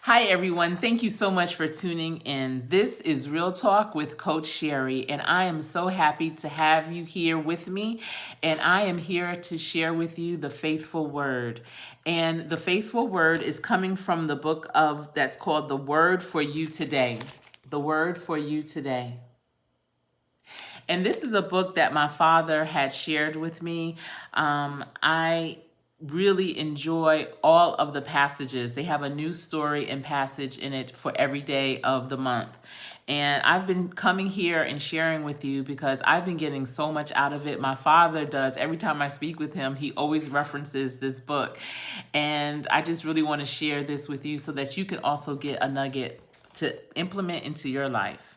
Hi, everyone. Thank you so much for tuning in. This is Real Talk with Coach Sherri, and I am so happy to have you here with me. And I am here to share with you the faithful word. And the faithful word is coming from the book that's called The Word for You Today. The Word for You Today. And this is a book that my father had shared with me. I really enjoy all of the passages. They have a new story and passage in it for every day of the month. And I've been coming here and sharing with you because I've been getting so much out of it. My father does. Every time I speak with him, he always references this book. And I just really want to share this with you so that you can also get a nugget to implement into your life.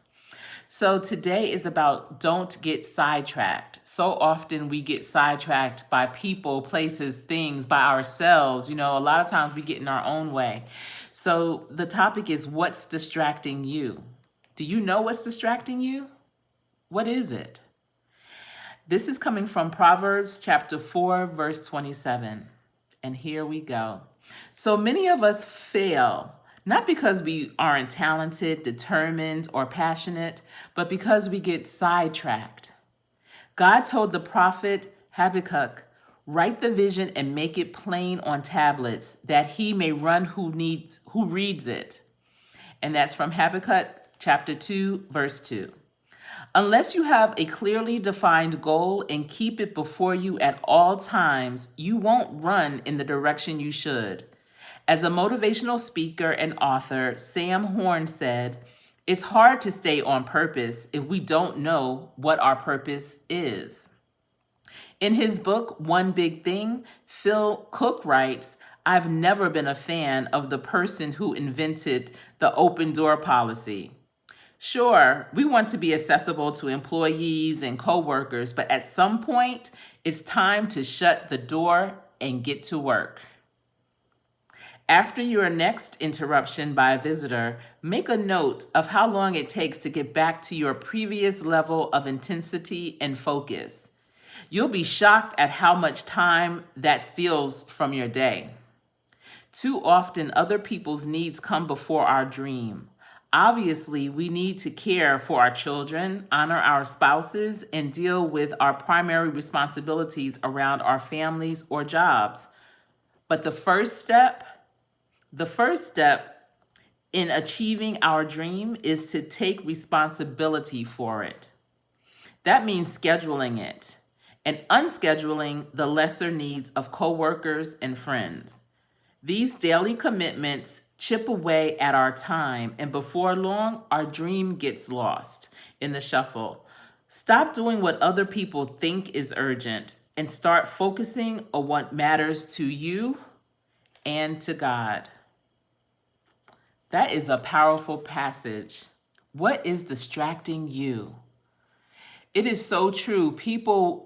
So today is about don't get sidetracked. So often we get sidetracked by people, places, things, by ourselves. A lot of times we get in our own way. So the topic is what's distracting you? Do you know what's distracting you? What is it? This is coming from Proverbs chapter 4, verse 27. And here we go. So many of us fail. Not because we aren't talented, determined, or passionate, but because we get sidetracked. God told the prophet Habakkuk, write the vision and make it plain on tablets, that he may run who reads it. And that's from Habakkuk chapter 2, verse 2. Unless you have a clearly defined goal and keep it before you at all times, you won't run in the direction you should. As a motivational speaker and author, Sam Horn said, it's hard to stay on purpose if we don't know what our purpose is. In his book, One Big Thing, Phil Cook writes, I've never been a fan of the person who invented the open door policy. Sure, we want to be accessible to employees and coworkers, but at some point, it's time to shut the door and get to work. After your next interruption by a visitor, make a note of how long it takes to get back to your previous level of intensity and focus. You'll be shocked at how much time that steals from your day. Too often, other people's needs come before our dream. Obviously, we need to care for our children, honor our spouses, and deal with our primary responsibilities around our families or jobs. But the first step in achieving our dream is to take responsibility for it. That means scheduling it and unscheduling the lesser needs of coworkers and friends. These daily commitments chip away at our time, and before long, our dream gets lost in the shuffle. Stop doing what other people think is urgent and start focusing on what matters to you and to God. That is a powerful passage. What is distracting you? It is so true. People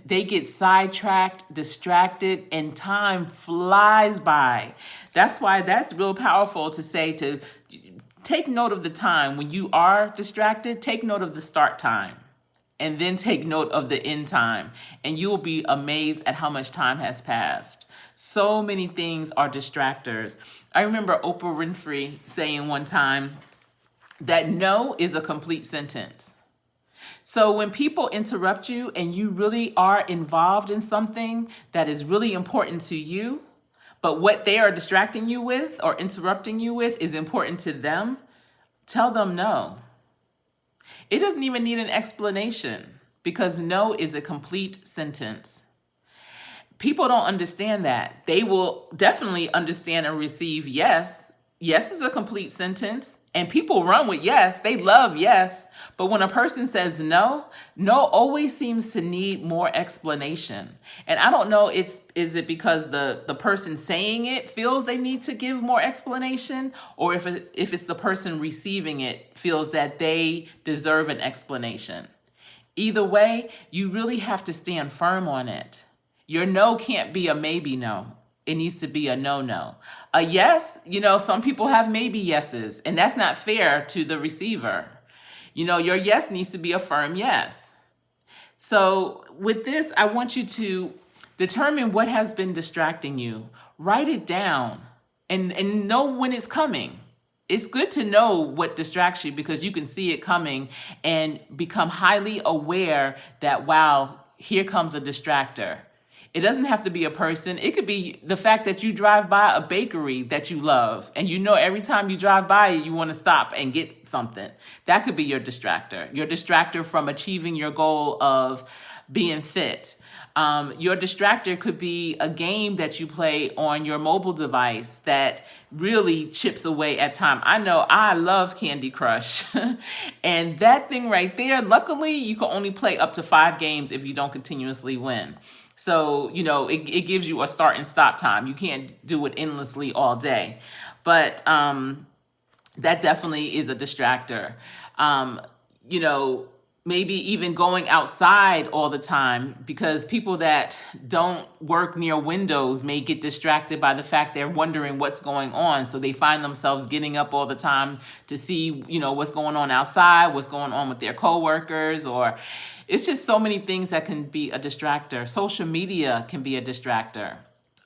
they get sidetracked, distracted, and time flies by. That's why that's real powerful to say to take note of the time. When you are distracted, take note of the start time. And then take note of the end time. And you will be amazed at how much time has passed. So many things are distractors. I remember Oprah Winfrey saying one time that no is a complete sentence. So when people interrupt you and you really are involved in something that is really important to you, but what they are distracting you with or interrupting you with is important to them, tell them no. It doesn't even need an explanation because no is a complete sentence. People don't understand that. They will definitely understand and receive yes. Yes is a complete sentence. And people run with yes. They love yes. But when a person says no, no always seems to need more explanation. And I don't know, is it because the person saying it feels they need to give more explanation, or if it's the person receiving it feels that they deserve an explanation. Either way, you really have to stand firm on it. Your no can't be a maybe no. It needs to be a no-no. A yes, some people have maybe yeses, and that's not fair to the receiver. Your yes needs to be a firm yes. So with this, I want you to determine what has been distracting you. Write it down. and know when it's coming. It's good to know what distracts you because you can see it coming and become highly aware that, wow, here comes a distractor. It doesn't have to be a person. It could be the fact that you drive by a bakery that you love and you know every time you drive by it, you want to stop and get something. That could be your distractor from achieving your goal of being fit. Your distractor could be a game that you play on your mobile device that really chips away at time. I know I love Candy Crush. And that thing right there, luckily, you can only play up to 5 games if you don't continuously win. So, you know, it gives you a start and stop time. You can't do it endlessly all day. But that definitely is a distractor. You know, maybe even going outside all the time, because people that don't work near windows may get distracted by the fact they're wondering what's going on. So they find themselves getting up all the time to see, you know, what's going on outside, what's going on with their coworkers, or it's just so many things that can be a distractor. Social media can be a distractor.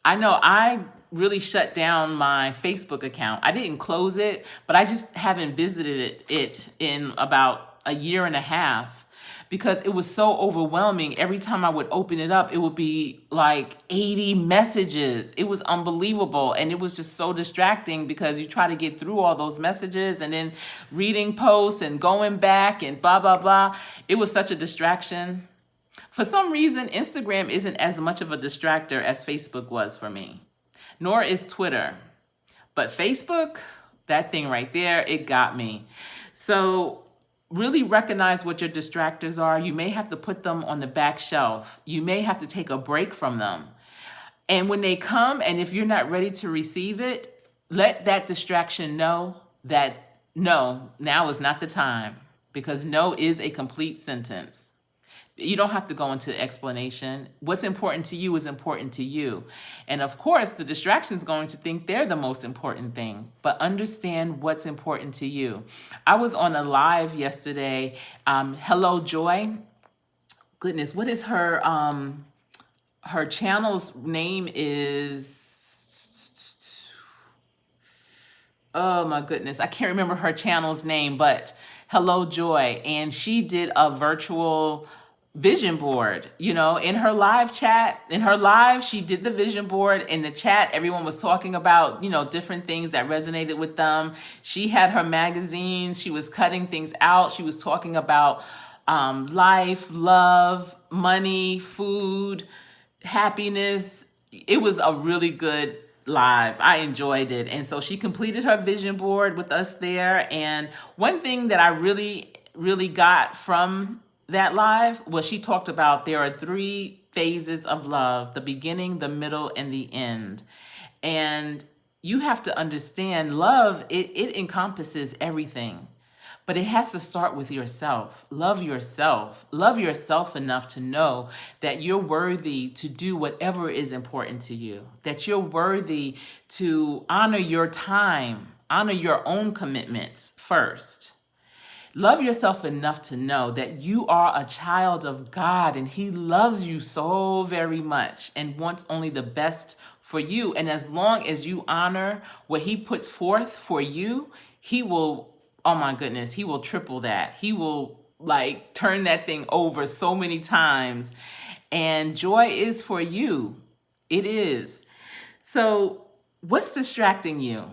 I know I really shut down my Facebook account. I didn't close it, but I just haven't visited it in about a year and a half because it was so overwhelming. Every time I would open it up, it would be like 80 messages. It was unbelievable. And it was just so distracting because you try to get through all those messages and then reading posts and going back and blah, blah, blah. It was such a distraction. For some reason, Instagram isn't as much of a distractor as Facebook was for me, nor is Twitter. But Facebook, that thing right there, it got me. So really recognize what your distractors are. You may have to put them on the back shelf. You may have to take a break from them. And when they come, and if you're not ready to receive it, let that distraction know that no, now is not the time, because no is a complete sentence. You don't have to go into explanation. What's important to you is important to you. And of course, the distraction is going to think they're the most important thing, but understand what's important to you. I was on a live yesterday. Hello, Joy. Goodness, what is her channel's name is, oh my goodness, I can't remember her channel's name, but Hello, Joy. And she did a virtual vision board, you know, in her live chat. In her live, she did the vision board. In the chat, everyone was talking about, you know, different things that resonated with them. She had her magazines. She was cutting things out. She was talking about life, love, money, food, happiness. It was a really good live. I enjoyed it. And so she completed her vision board with us there. And one thing that I really got from that live was she talked about there are 3 phases of love: the beginning, the middle, and the end. And you have to understand love, it encompasses everything, but it has to start with yourself. Love yourself. Love yourself enough to know that you're worthy to do whatever is important to you, that you're worthy to honor your time, honor your own commitments first. Love yourself enough to know that you are a child of God and He loves you so very much and wants only the best for you. And as long as you honor what He puts forth for you, He will, oh my goodness, He will triple that. He will like turn that thing over so many times. And joy is for you. It is. So what's distracting you?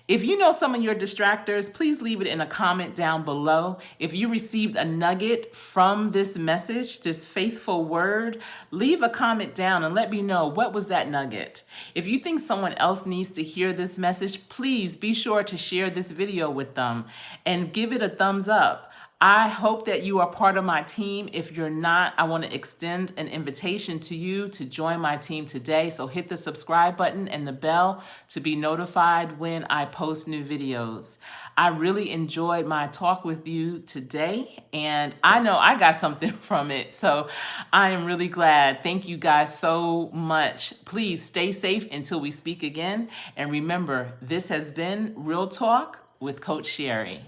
If you know some of your distractors, please leave it in a comment down below. If you received a nugget from this message, this faithful word, leave a comment down and let me know what was that nugget. If you think someone else needs to hear this message, please be sure to share this video with them and give it a thumbs up. I hope that you are part of my team. If you're not, I want to extend an invitation to you to join my team today. So hit the subscribe button and the bell to be notified when I post new videos. I really enjoyed my talk with you today, and I know I got something from it. So I am really glad. Thank you guys so much. Please stay safe until we speak again. And remember, this has been Real Talk with Coach Sherri.